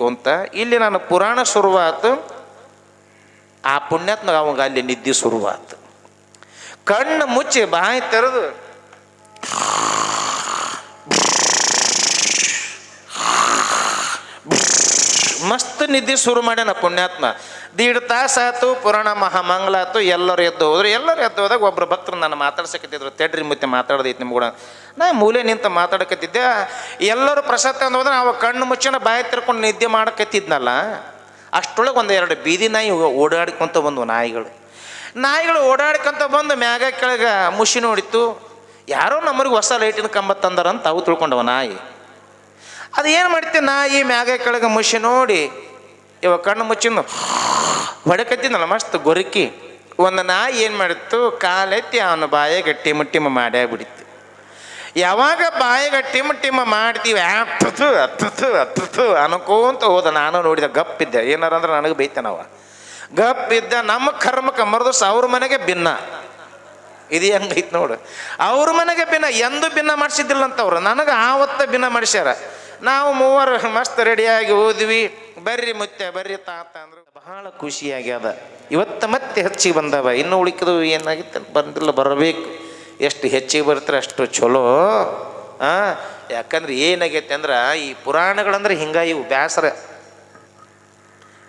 ಕೊಂತ ಇಲ್ಲಿ ನಾನು ಪುರಾಣ ಶುರುವಾತು. ಆ ಪುಣ್ಯಾತ್ಮ ಅವಾಗ ಅಲ್ಲಿ ನಿದ್ದೆ ಶುರುವಾತು. ಕಣ್ಣು ಮುಚ್ಚಿ ಬಾಯಿ ತೆರೆದು ಮಸ್ತ್ ನಿದ್ದೆ ಶುರು ಮಾಡ್ಯಾನ ಪುಣ್ಯಾತ್ಮ. 1.5 ತಾಸು ಆಯ್ತು, ಪುರಾಣ ಮಹಾಮಂಗಲ ಆಯ್ತು, ಎಲ್ಲರೂ ಎದ್ದು ಹೋದ್ರು. ಎಲ್ಲರೂ ಎದ್ದು ಹೋದಾಗ ಒಬ್ಬರು ಭಕ್ತರು ನಾನು ಮಾತಾಡ್ಸಕತ್ತಿದ್ರು. ತೆಡ್ರಿ ಮತ್ತೆ ಮಾತಾಡೋದೈತಿ ನಿಮ್ಗೂಡ. ನಾ ಮೂಲೆ ನಿಂತ ಮಾತಾಡಕತ್ತಿದ್ದೆ. ಎಲ್ಲರೂ ಪ್ರಸಾದ ತಂದು ಹೋದ್ರೆ ಅವಾಗ ಕಣ್ಣು ಮುಚ್ಚನ ಬಾಯಿ ತಿರ್ಕೊಂಡು ನಿದ್ದೆ ಮಾಡಕತ್ತಿದ್ನಲ್ಲ, ಅಷ್ಟೊಳಗೆ 1-2 ಬೀದಿ ನಾಯಿ ಓಡಾಡ್ಕೊಂತ ಬಂದವು. ನಾಯಿಗಳು ಓಡಾಡ್ಕೊಂತ ಬಂದು ಮ್ಯಾಗ ಕೆಳಗೆ ಮುಷಿ ನೋಡಿತ್ತು. ಯಾರೋ ನಮ್ಮರಿಗೆ ಹೊಸ ಲೈಟಿನ ಕಂಬ ತಂದಾರಂತ ಅವು ತಿಳ್ಕೊಂಡವ ನಾಯಿ. ಅದು ಏನು ಮಾಡ್ತೀವಿ, ನಾಯಿ ಮ್ಯಾಗ ಕೆಳಗೆ ಮುಷಿ ನೋಡಿ ಇವಾಗ ಕಣ್ಣು ಮುಚ್ಚಿಂದು ಹೊಡಕತ್ತಿದ್ನಲ್ಲ ಮಸ್ತ್ ಗೊರಕಿ. ಒಂದು ನಾಯಿ ಏನು ಮಾಡಿತ್ತು, ಕಾಲೆತ್ತಿ ಅವನ ಬಾಯಿಗೆ ಟಿಮ ಮಾಡೇ ಬಿಡಿತ್ತು. ಯಾವಾಗ ಬಾಯಿಗೆ ಟಿಮ ಮಾಡ್ತೀವಿ ಹತ್ತು ಅನ್ಕೋಂತ ಹೋದ. ನಾನು ನೋಡಿದ ಗಪ್ಪಿದ್ದೆ. ಏನಾರ ಅಂದ್ರೆ ನನಗೆ ಬೈತಾನವ. ಗಪ್ಪಿದ್ದ. ನಮ್ಮ ಕರ್ಮಕ್ಕೆ ಮರದು ಅವ್ರ ಮನೆಗೆ ಭಿನ್ನ. ಇದು ಹೆಂಗೈತೆ ನೋಡು. ಅವ್ರ ಮನೆಗೆ ಭಿನ್ನ, ಎಂದು ಭಿನ್ನ ಮಾಡಿಸಿದ್ದಿಲ್ಲ ಅಂತವ್ರು. ನನಗೆ ಆವತ್ತ ಭಿನ್ನ ಮಾಡಿಸ್ಯಾರ. ನಾವು ಮೂವರು ಮಸ್ತ್ ರೆಡಿಯಾಗಿ ಹೋದ್ವಿ. ಬರ್ರಿ ಮುತ್ತೆ ಬರ್ರಿ ತಾತ ಅಂದ್ರು. ಬಹಳ ಖುಷಿಯಾಗ್ಯದ. ಇವತ್ತು ಮತ್ತೆ ಹೆಚ್ಚಿಗೆ ಬಂದವ. ಇನ್ನು ಉಳಿಕಿದು ಏನಾಗಿತ್ತು ಬಂದಿಲ್ಲ, ಬರಬೇಕು. ಎಷ್ಟು ಹೆಚ್ಚಿಗೆ ಬರ್ತಾರೆ ಅಷ್ಟು ಚಲೋ. ಯಾಕಂದ್ರೆ ಏನಾಗೈತೆ ಅಂದ್ರೆ ಈ ಪುರಾಣಗಳಂದ್ರೆ ಹಿಂಗ ಇವು ಬ್ಯಾಸರ.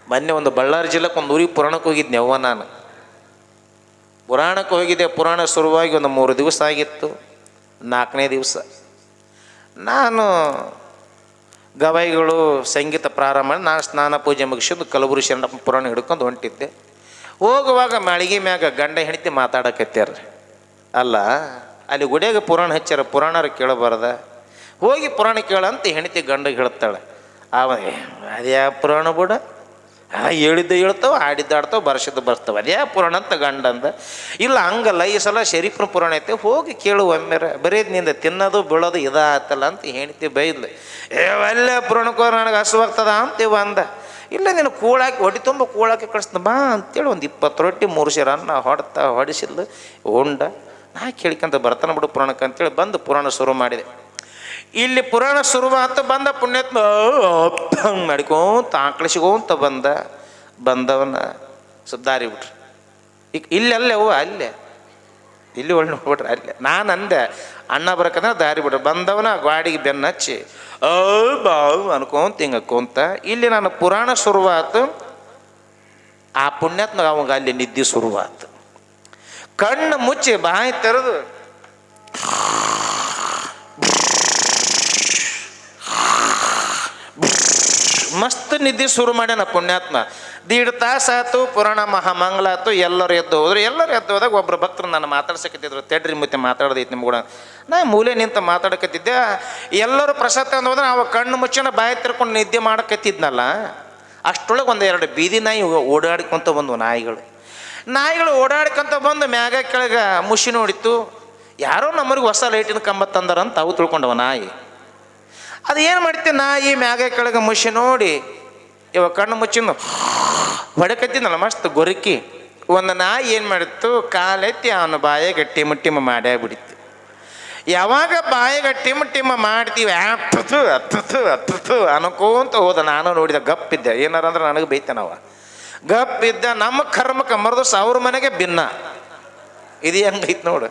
ಮೊನ್ನೆ ಒಂದು ಬಳ್ಳಾರಿ ಜಿಲ್ಲೆಗೆ ಒಂದು ಊರಿಗೆ ಪುರಾಣಕ್ಕೆ ಹೋಗಿದ್ದೆ ಅವ್ವ. ನಾನು ಪುರಾಣಕ್ಕೆ ಹೋಗಿದ್ದೆ. ಪುರಾಣ ಶುರುವಾಗಿ ಒಂದು 3 ದಿವಸ ಆಗಿತ್ತು. 4ನೇ ದಿವಸ ನಾನು ಗವಾಯಿಗಳು ಸಂಗೀತ ಪ್ರಾರಂಭ ಮಾಡಿ ನಾನು ಸ್ನಾನ ಪೂಜೆ ಮುಗಿಸಿದ್ದು ಕಲಬುರಗಿ ಶರಣಪ್ಪ ಪುರಾಣ ಹಿಡ್ಕೊಂಡು ಹೊಂಟಿದ್ದೆ. ಹೋಗುವಾಗ ಮಾಳಿಗೆ ಮ್ಯಾಗ ಗಂಡ ಹೆಂಡತಿ ಮಾತಾಡಕತ್ಯಾರ. ಅಲ್ಲ ಅಲ್ಲಿ ಗುಡಿಯಾಗ ಪುರಾಣ ಹಚ್ಚಾರ, ಪುರಾಣರು ಕೇಳಬಾರ್ದ. ಹೋಗಿ ಪುರಾಣ ಕೇಳಂತ ಹೆಂಡತಿ ಗಂಡಗೆ ಹೇಳ್ತಾಳೆ. ಅದ್ಯಾ ಪುರಾಣ ಬಿಡ, ಹೇಳಿದ್ದು ಹೇಳ್ತಾವೆ, ಆಡಿದ್ದು ಆಡ್ತಾವೆ, ಬರ್ಸಿದ್ದು ಬರ್ತಾವೆ, ಅದ್ಯಾ ಪುರಾಣ ಅಂತ ಗಂಡ ಅಂದ. ಇಲ್ಲ ಹಂಗಲ್ಲ, ಈ ಸಲ ಶರೀಫ್ನ ಪುರಾಣ ಐತೆ, ಹೋಗಿ ಕೇಳು ಒಮ್ಮೆರ. ಬರೀದ್ ನಿಂದ ತಿನ್ನೋದು ಬೀಳೋದು ಇದಾತಲ್ಲ ಅಂತ ಹೆಂಡತಿ ಬೈದ್ಲು. ಒಳ್ಳೆ ಪುರಾಣಕ್ಕೋ ನನಗೆ ಹಸುವಾಗ್ತದ ಅಂತೀವ ಅಂದ. ಇಲ್ಲ ನೀನು ಕೂಳಾಕಿ ಹೊಡಿ ತುಂಬ ಕೂಳಾಕಿ ಕಳಿಸ್ದ ಬಾ ಅಂತೇಳಿ ಒಂದು 20 ರೊಟ್ಟಿ 3 ಸೇರು ಅನ್ನ ಹೊಡಿಸಿದ್ಲು ಉಂಡ. ನಾ ಕೇಳ್ಕೊಂತ ಬರ್ತಾನೆ ಬಿಡು ಪುರಾಣಕ್ಕೆ ಅಂತೇಳಿ ಬಂದು ಪುರಾಣ ಶುರು ಮಾಡಿದೆ. ಇಲ್ಲಿ ಪುರಾಣ ಶುರುವಾತ. ಬಂದ ಪುಣ್ಯಾತ್ಮ ಹಂಗೆ ಮಾಡ್ಕೊಂತ ಆಕಳಿಸ್ಕೊಂತ ಬಂದವನ ಸುದ್ದಾರಿ ಬಿಟ್ರಿ. ಈಗ ಇಲ್ಲೇ ಅವು ಅಲ್ಲೇ ಇಲ್ಲಿ ಒಳ್ಳೆ ನೋಡ್ಬಿಟ್ರೆ ಅಲ್ಲೇ. ನಾನು ಅಂದೆ ಅಣ್ಣ ಬರಕಂದ್ರೆ ದಾರಿ ಬಿಡ್ರಿ. ಬಂದವನ ಗಾಡಿಗೆ ಬೆನ್ನ ಹಚ್ಚಿ ಬಾವು ಅನ್ಕೊಂತ ಹಿಂಗಕ್ಕೊಂತ ಇಲ್ಲಿ ನಾನು ಪುರಾಣ ಶುರುವಾತು. ಆ ಪುಣ್ಯಾತ್ಮ ಅವಾಗ ಅಲ್ಲಿ ನಿದ್ದೆ ಶುರುವಾತು. ಕಣ್ಣು ಮುಚ್ಚಿ ಬಾಯಿ ತೆರೆದು ಮಸ್ತ್ ನಿದ್ದೆ ಶುರು ಮಾಡ್ಯಾನ ಪುಣ್ಯಾತ್ಮ. 1.5 ತಾಸು ಆಯ್ತು, ಪುರಾಣ ಮಹಾಮಂಗಲ ಆಯ್ತು, ಎಲ್ಲರೂ ಎದ್ದು ಹೋದ್ರು. ಎಲ್ಲರೂ ಎದ್ದು ಹೋದಾಗ ಒಬ್ಬರು ಭಕ್ತರು ನಾನು ಮಾತಾಡ್ಸಕತ್ತಿದ್ರು. ತೆಡ್ರಿ ಮತ್ತೆ ಮಾತಾಡೋದೈತಿ ನಿಮ್ಗೂಡ. ನಾ ಮೂಲೆ ನಿಂತ ಮಾತಾಡಕತ್ತಿದ್ದೆ. ಎಲ್ಲರೂ ಪ್ರಸಾದ ತಂದು ಹೋದ್ರೆ ಅವಾಗ ಕಣ್ಣು ಮುಚ್ಚನ ಬಾಯಿ ತಿರ್ಕೊಂಡು ನಿದ್ದೆ ಮಾಡಕತ್ತಿದ್ನಲ್ಲ, ಅಷ್ಟೊಳಗೆ 1-2 ಬೀದಿ ನಾಯಿ ಓಡಾಡ್ಕೊಂತ ಬಂದವು. ನಾಯಿಗಳು ಓಡಾಡ್ಕೊಂತ ಬಂದು ಮ್ಯಾಗ ಕೆಳಗೆ ಮುಷಿ ನೋಡಿತ್ತು. ಯಾರೋ ನಮ್ಮರಿಗೆ ಹೊಸ ಲೈಟಿನ ಕಂಬ ತಂದಾರಂತ ಅವು ತಿಳ್ಕೊಂಡವ ನಾಯಿ. ಅದು ಏನು ಮಾಡ್ತೀವಿ, ನಾಯಿ ಮ್ಯಾಗ ಕೆಳಗೆ ಮುಷಿ ನೋಡಿ ಇವಾಗ ಕಣ್ಣು ಮುಚ್ಚಿಂದು ಹೊಡಕತ್ತಿದ್ನಲ್ಲ ಮಸ್ತ್ ಗೊರಕಿ. ಒಂದು ನಾಯಿ ಏನು ಮಾಡಿತ್ತು, ಕಾಲೆತ್ತಿ ಅವನ ಬಾಯಿಗೆ ಟಿಮ ಮಾಡೇ ಬಿಡಿತ್ತು. ಯಾವಾಗ ಬಾಯಿಗೆ ಟಿಮ ಮಾಡ್ತೀವಿ ಹತ್ತು ಅನ್ಕೋಂತ ಹೋದ. ನಾನು ನೋಡಿದ ಗಪ್ಪಿದ್ದೆ. ಏನಾರ ಅಂದ್ರೆ ನನಗೆ ಬೈತಾನವ. ಗಪ್ಪಿದ್ದ. ನಮ್ಮ ಕರ್ಮಕ್ಕೆ ಮರದು ಅವ್ರ ಮನೆಗೆ ಭಿನ್ನ. ಇದು ಹೆಂಗೈತೆ ನೋಡು.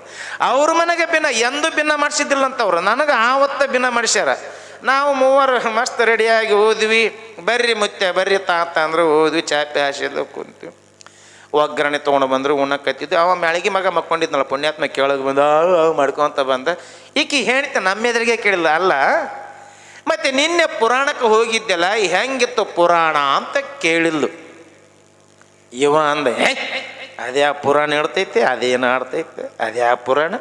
ಅವ್ರ ಮನೆಗೆ ಭಿನ್ನ, ಎಂದು ಭಿನ್ನ ಮಾಡಿಸಿದ್ದಿಲ್ಲ ಅಂತವ್ರು. ನನಗೆ ಆವತ್ತ ಭಿನ್ನ ಮಾಡಿಸ್ಯಾರ. ನಾವು ಮೂವರು ಮಸ್ತ್ ರೆಡಿಯಾಗಿ ಹೋದ್ವಿ. ಬರ್ರಿ ಮುತ್ತೆ ಬರ್ರಿ ತಾತ ಅಂದ್ರೆ ಹೋದ್ವಿ. ಚಾಪೆ ಹಾಸಿದ್ಲು ಕುಂತು ಒಗ್ಗರಣೆ ತೊಗೊಂಡು ಬಂದರು. ಉಣ್ಣಕತ್ತಿದ್ದು. ಅವ ಮ್ಯಾಳಿಗೆ ಮಗ ಮಕ್ಕೊಂಡಿದ್ನಲ್ಲ ಪುಣ್ಯಾತ್ಮ ಕೆಳಗೆ ಬಂದ ಮಾಡ್ಕೊತ ಬಂದ. ಈಕಿ ಹೇಳ್ತ ನಮ್ಮ ಎದುರಿಗೆ ಕೇಳಿಲ್ಲ. ಅಲ್ಲ ಮತ್ತೆ ನಿನ್ನೆ ಪುರಾಣಕ್ಕೆ ಹೋಗಿದ್ದೆಲ್ಲ ಹೆಂಗಿತ್ತು ಪುರಾಣ ಅಂತ ಕೇಳಿಲ್ಲ. ಇವ ಅಂದ ಅದ್ಯಾ ಪುರಾಣ ಹೇಳ್ತೈತೆ, ಅದೇನು ಆಡ್ತೈತೆ, ಅದ್ಯಾ ಪುರಾಣ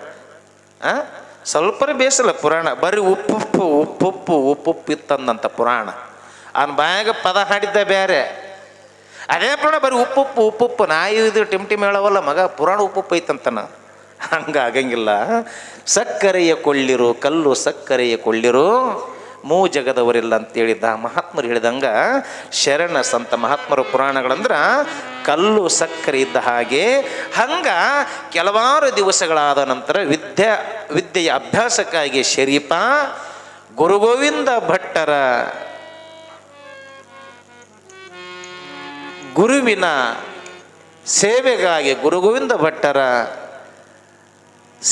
ಸ್ವಲ್ಪ ಬೇಸಲ್ಲ ಪುರಾಣ. ಬರೀ ಉಪ್ಪುಪ್ಪು ಇತ್ತಂದಂತ ಪುರಾಣ. ಅವನ ಬಾಯಾಗ ಪದ ಹಾಡಿದ್ದ ಬೇರೆ. ಅದೇ ಪುರಾಣ ಬರೀ ಉಪ್ಪುಪ್ಪು. ನಾಯಿ ಇದು ಟಿಮ್ ಹೇಳವಲ್ಲ ಮಗ, ಪುರಾಣ ಉಪ್ಪುಪ್ಪು ಐತಂತನ. ಹಂಗಾಗಂಗಿಲ್ಲ. ಸಕ್ಕರೆಯ ಕೊಳ್ಳಿರು ಕಲ್ಲು ಸಕ್ಕರೆಯ ಕೊಳ್ಳಿರು ಜಗದವರಿಲ್ಲ ಅಂತೇಳಿದ್ದ ಮಹಾತ್ಮರು ಹೇಳಿದಂಗ. ಶರಣ ಸಂತ ಮಹಾತ್ಮರು ಪುರಾಣಗಳಂದ್ರೆ ಕಲ್ಲು ಸಕ್ಕರೆ ಇದ್ದ ಹಾಗೆ. ಹಂಗ ಕೆಲವಾರು ದಿವಸಗಳಾದ ನಂತರ ವಿದ್ಯೆಯ ಅಭ್ಯಾಸಕ್ಕಾಗಿ ಶರೀಫ ಗುರುಗೋವಿಂದ ಭಟ್ಟರ ಗುರುವಿನ ಸೇವೆಗಾಗಿ ಗುರು ಗೋವಿಂದ ಭಟ್ಟರ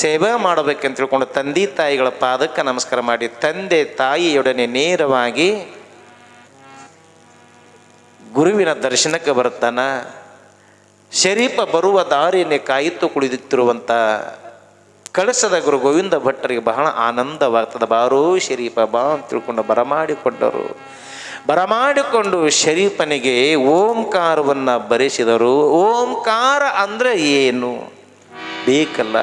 ಸೇವೆ ಮಾಡಬೇಕಂತ ತಿಳ್ಕೊಂಡು ತಂದೆ ತಾಯಿಗಳ ಪಾದಕ್ಕೆ ನಮಸ್ಕಾರ ಮಾಡಿ ತಂದೆ ತಾಯಿಯೊಡನೆ ನೇರವಾಗಿ ಗುರುವಿನ ದರ್ಶನಕ್ಕೆ ಬರ್ತಾನ. ಶರೀಫ ಬರುವ ದಾರಿಯನ್ನೇ ಕಾಯುತ್ತು ಕುಳಿದಿತ್ತಿರುವಂಥ ಕಳಸದ ಗುರು ಗೋವಿಂದ ಭಟ್ಟರಿಗೆ ಬಹಳ ಆನಂದವಾಗ್ತದೆ. ಬಾರೋ ಶರೀಫ ಬಾ ಅಂತ ತಿಳ್ಕೊಂಡು ಬರಮಾಡಿಕೊಂಡು ಶರೀಫನಿಗೆ ಓಂಕಾರವನ್ನು ಬರೆಸಿದರು. ಓಂಕಾರ ಅಂದರೆ ಏನು ಬೇಕಲ್ಲ.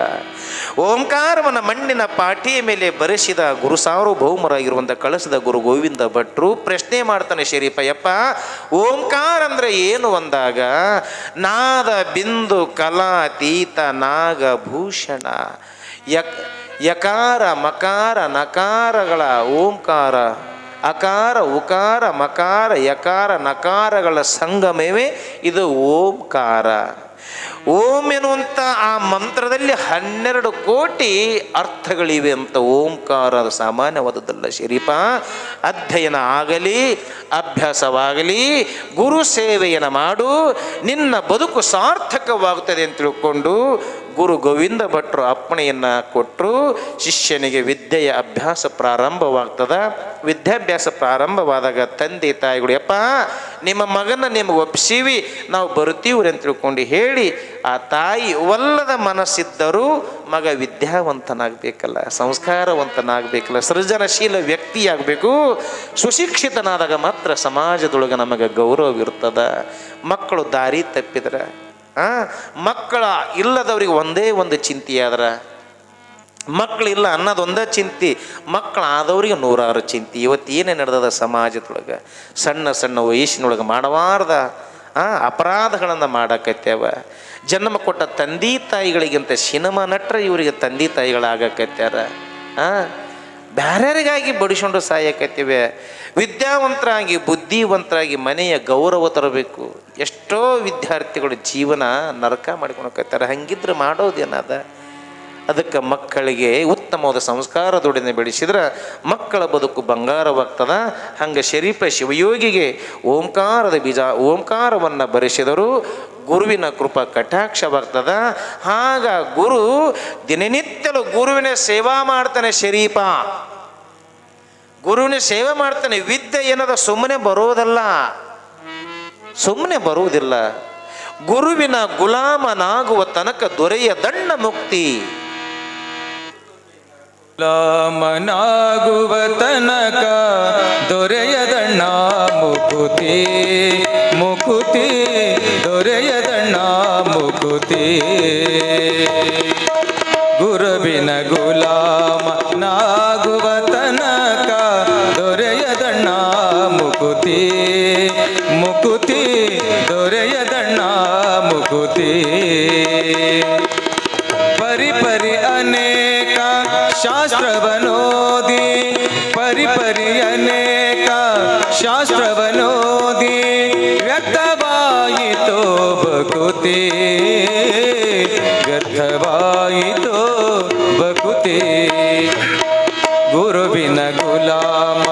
ಓಂಕಾರವನ್ನು ಮಣ್ಣಿನ ಪಾಟಿಯ ಮೇಲೆ ಬರೆಸಿದ ಗುರು ಸಾರ್ವಭೌಮರಾಗಿರುವಂಥ ಕಳಸದ ಗುರು ಗೋವಿಂದ ಭಟ್ರು ಪ್ರಶ್ನೆ ಮಾಡ್ತಾನೆ ಶರೀಫ, ಯಪ್ಪ ಓಂಕಾರ ಅಂದರೆ ಏನು ಅಂದಾಗ, ನಾದ ಬಿಂದು ಕಲಾತೀತ ನಾಗಭೂಷಣ ಯಕಾರ ಮಕಾರ ನಕಾರಗಳ ಓಂಕಾರ, ಅಕಾರ ಉಕಾರ ಮಕಾರ ಯಕಾರ ನಕಾರಗಳ ಸಂಗಮವೇ ಇದು ಓಂಕಾರ. ಓಂ ಎನ್ನುವಂಥ ಆ ಮಂತ್ರದಲ್ಲಿ 12 ಕೋಟಿ ಅರ್ಥಗಳಿವೆ ಅಂತ. ಓಂಕಾರ ಸಾಮಾನ್ಯವಾದದ್ದಲ್ಲ ಶರೀಫ. ಅಧ್ಯಯನ ಆಗಲಿ ಅಭ್ಯಾಸವಾಗಲಿ ಗುರು ಸೇವೆಯನ್ನು ಮಾಡು, ನಿನ್ನ ಬದುಕು ಸಾರ್ಥಕವಾಗುತ್ತದೆ ಅಂತ ತಿಳ್ಕೊಂಡು ಗುರು ಗೋವಿಂದ ಭಟ್ರು ಅಪ್ಪಣೆಯನ್ನು ಕೊಟ್ಟರು. ಶಿಷ್ಯನಿಗೆ ವಿದ್ಯೆಯ ಅಭ್ಯಾಸ ಪ್ರಾರಂಭವಾಗ್ತದೆ. ವಿದ್ಯಾಭ್ಯಾಸ ಪ್ರಾರಂಭವಾದಾಗ ತಂದೆ ತಾಯಿಗಳು, ಯಪ್ಪ ನಿಮ್ಮ ಮಗನ ನಿಮಗೆ ಒಪ್ಪಿಸಿವಿ, ನಾವು ಬರ್ತೀವ್ರಿ ಅಂತ ತಿಳ್ಕೊಂಡು ಹೇಳಿ ಆ ತಾಯಿ ಒಲ್ಲದ ಮನಸ್ಸಿದ್ದರೂ ಮಗ ವಿದ್ಯಾವಂತನಾಗಬೇಕಲ್ಲ, ಸಂಸ್ಕಾರವಂತನಾಗಬೇಕಲ್ಲ, ಸೃಜನಶೀಲ ವ್ಯಕ್ತಿಯಾಗಬೇಕು. ಸುಶಿಕ್ಷಿತನಾದಾಗ ಮಾತ್ರ ಸಮಾಜದೊಳಗೆ ನಮಗೆ ಗೌರವವಿರ್ತದೆ. ಮಕ್ಕಳು ದಾರಿ ತಪ್ಪಿದ್ರೆ, ಮಕ್ಕಳ ಇಲ್ಲದವ್ರಿಗೆ ಒಂದೇ ಒಂದು ಚಿಂತೆಯಾದ್ರೆ, ಮಕ್ಕಳಿಲ್ಲ ಅನ್ನೋದೊಂದೇ ಚಿಂತೆ, ಮಕ್ಕಳಾದವ್ರಿಗೆ 100 ಚಿಂತೆ. ಇವತ್ತು ಏನೇ ನಡೆದದ ಸಮಾಜದೊಳಗೆ, ಸಣ್ಣ ಸಣ್ಣ ವಯಸ್ಸಿನೊಳಗೆ ಮಾಡಬಾರ್ದ ಅಪರಾಧಗಳನ್ನು ಮಾಡಕತ್ಯಾವ. ಜನ್ಮ ಕೊಟ್ಟ ತಂದೆ ತಾಯಿಗಳಿಗಿಂತ ಸಿನಿಮಾ ನಟರು ಇವರಿಗೆ ತಂದೆ ತಾಯಿಗಳಾಗಕತ್ಯಾರ. ಬ್ಯಾರ್ಯಾರಿಗಾಗಿ ಬಡಿಸ್ಕೊಂಡು ಸಾಯಕತ್ತೀವಿ. ವಿದ್ಯಾವಂತರಾಗಿ ಬುದ್ಧಿವಂತರಾಗಿ ಮನೆಯ ಗೌರವ ತರಬೇಕು. ಎಷ್ಟೋ ವಿದ್ಯಾರ್ಥಿಗಳು ಜೀವನ ನರಕ ಮಾಡ್ಕೊಳಕತ್ತಾರೆ. ಹಂಗಿದ್ರೆ ಮಾಡೋದೇನದ? ಅದಕ್ಕೆ ಮಕ್ಕಳಿಗೆ ಉತ್ತಮವಾದ ಸಂಸ್ಕಾರದೊಡನೆ ಬೆಳೆಸಿದ್ರೆ ಮಕ್ಕಳ ಬದುಕು ಬಂಗಾರವಾಗ್ತದ. ಹಂಗೆ ಶರೀಫ ಶಿವಯೋಗಿಗೆ ಓಂಕಾರದ ಬೀಜ ಓಂಕಾರವನ್ನು ಬರೆಸಿದರು. ಗುರುವಿನ ಕೃಪಾ ಕಟಾಕ್ಷವಾಗ್ತದ. ಆಗ ಗುರು ದಿನನಿತ್ಯಲು ಗುರುವಿನ ಸೇವಾ ಮಾಡ್ತಾನೆ. ಶರೀಫ ಗುರುವಿನ ಸೇವೆ ಮಾಡ್ತಾನೆ. ವಿದ್ಯೆ ಏನದ ಸುಮ್ಮನೆ ಬರೋದಲ್ಲ, ಸುಮ್ಮನೆ ಬರುವುದಿಲ್ಲ. ಗುರುವಿನ ಗುಲಾಮನಾಗುವ ತನಕ ದೊರೆಯ ದಂಡ ಮುಕ್ತಿ. ಗುಲಾಮನಾಗುವ ತನಕ ದೊರೆಯದಣ್ಣ ಮುಕುತಿ, ಮುಕುತಿ ದೊರೆಯದಣ್ಣ ಮುಕುತಿ. ಗುರುವಿನ ಗುಲಾಮನಾಗುವ ತನಕ ದೊರೆಯದಣ್ಣ ಮುಕುತಿ, ಮುಕುತಿ ದೊರೆಯದಣ್ಣ ಮುಕುತಿ. ಪರಿಪರಿ ಅನೇಕ ಶಾಸ್ತ್ರವನೋದಿ, ಪರಿಪರಿ ಅನೇಕ ಶಾಸ್ತ್ರವನೋದಿ ವ್ಯರ್ಥವಾಯಿತೋ ಬಕುತಿ, ವ್ಯರ್ಥವಾಯಿತೋ ಬಕುತಿ. ಗುರುವಿನ ಗುಲಾಮ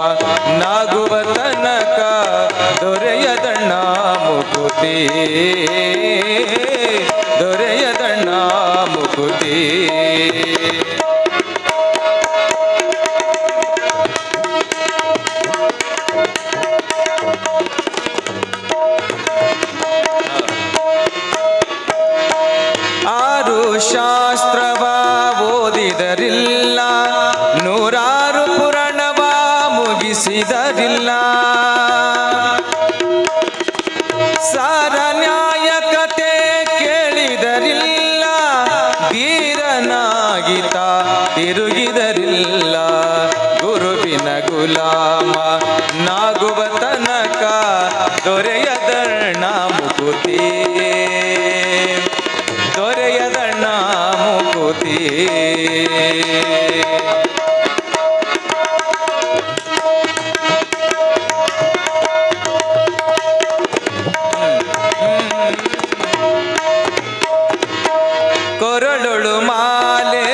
ನಾಗುವ ತನಕ ದೊರೆಯದಣ್ಣ ಮುಕುತಿ, ದೊರೆಯದಣ್ಣ ಮುಕುತಿ. ಶಾಸ್ತ್ರವ ಓದಿದರಿಲ್ಲ, 100 ಪುರಾಣವ ಮುಗಿಸಿದರಿಲ್ಲ. ಸಾರ ನ್ಯಾಯ ಕತೆ ಕೇಳಿದರಿಲ್ಲ, ಧೀರನಾಗಿತ ತಿರುಗಿದರಿಲ್ಲ. ಗುರುವಿನ ಗುಲಾಮ ನಾಗುವ ತನಕ ದೊರೆಯದಣ್ಣ ಮುಕುತಿ, ದೊರೆಯದಣ್ಣ ಮುಕುತಿ. ಕೊರಳೊಳು ಮಾಲೆ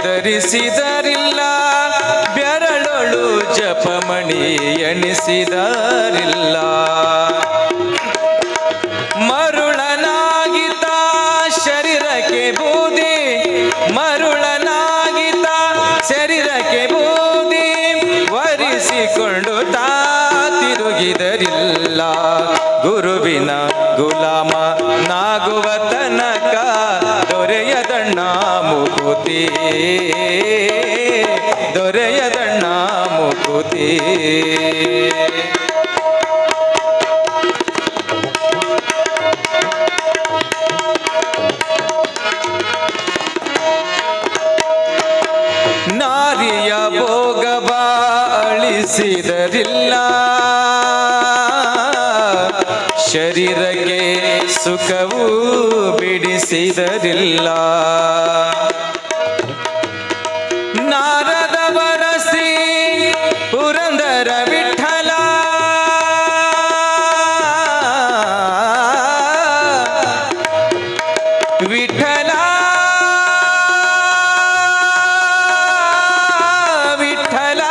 ಧರಿಸಿದರಿಲ್ಲ, ಬೆರಳೊಳು ಜಪಮಣಿ ಎಣಿಸಿದರಿಲ್ಲ. ತಿರುಗಿದರಿಲ್ಲ ಗುರುವಿನ ಗುಲಾಮ ನಾಗುವ ತನಕ ದೊರೆಯದಣ್ಣ ಮುಕುತಿ ದೊರೆಯದಣ್ಣ ಮುಕುತಿ ನಾರಿಯ ಭೋಗವ ಅಳಿಸಿದರಿಲ್ಲ ಶರೀರಕ್ಕೆ ಸುಖವೂ ಬಿಡಿಸಿದರಿಲ್ಲ ನಾರದ ಬರಸಿ ಪುರಂದರ ವಿಠಲ ವಿಠಲ ವಿಠಲ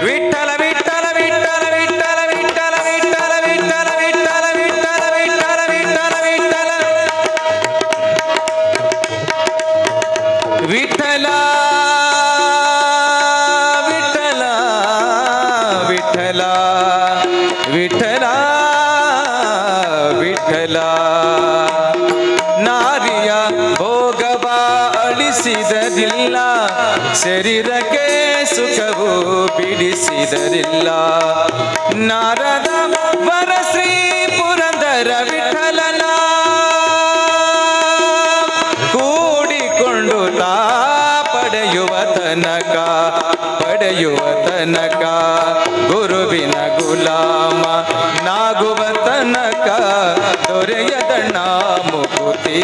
ವಿಠಲ ವಿಠಲ ವಿಠಲ ವಿಠಲ ವಿಠಲ ವಿಠಲ ವಿಠಲ ವಿಠಲ ವಿಠಲ ವಿಠಲ ವಿಠಲ ವಿಠಲ ವಿಠಲ ವಿಠಲ ವಿಠಲ ವಿಠಲ ನಾರಿಯ ಭೋಗವ ಅಳಿಸಿದರಿಲ್ಲ ಶರೀರಕ್ಕೆ ಸುಖವು ಬಿಡಿಸಿದರಿಲ್ಲ ನಾರದ ವರಶ್ರೀ ಪುರಂದರ ವಿಠಲನ ಕೂಡಿಕೊಂಡು ತಾ ಪಡೆಯುವ ತನಕ ಗುರುವಿನ ಗುಲಾಮ ನಾಗುವ ತನಕ ದೊರೆಯದಣ್ಣ ಮುಕುತಿ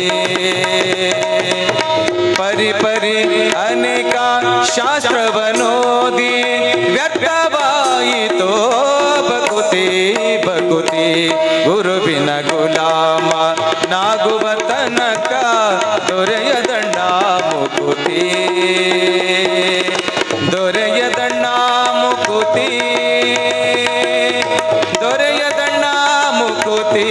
ಪರಿ ಅನೇಕ ಶಾಸ್ತ್ರವನೋದಿ ವ್ಯರ್ಥವಾಯಿತೋ ಬಕುತಿ ಗುರುವಿನ ಗುಲಾಮ ನಾಗುವ ತನಕ ದೊರೆಯದಣ್ಣ ಮುಕುತಿ ದೊರೆಯದಣ್ಣ ಮುಕುತಿ ದೊರೆಯದಣ್ಣ ಮುಕುತಿ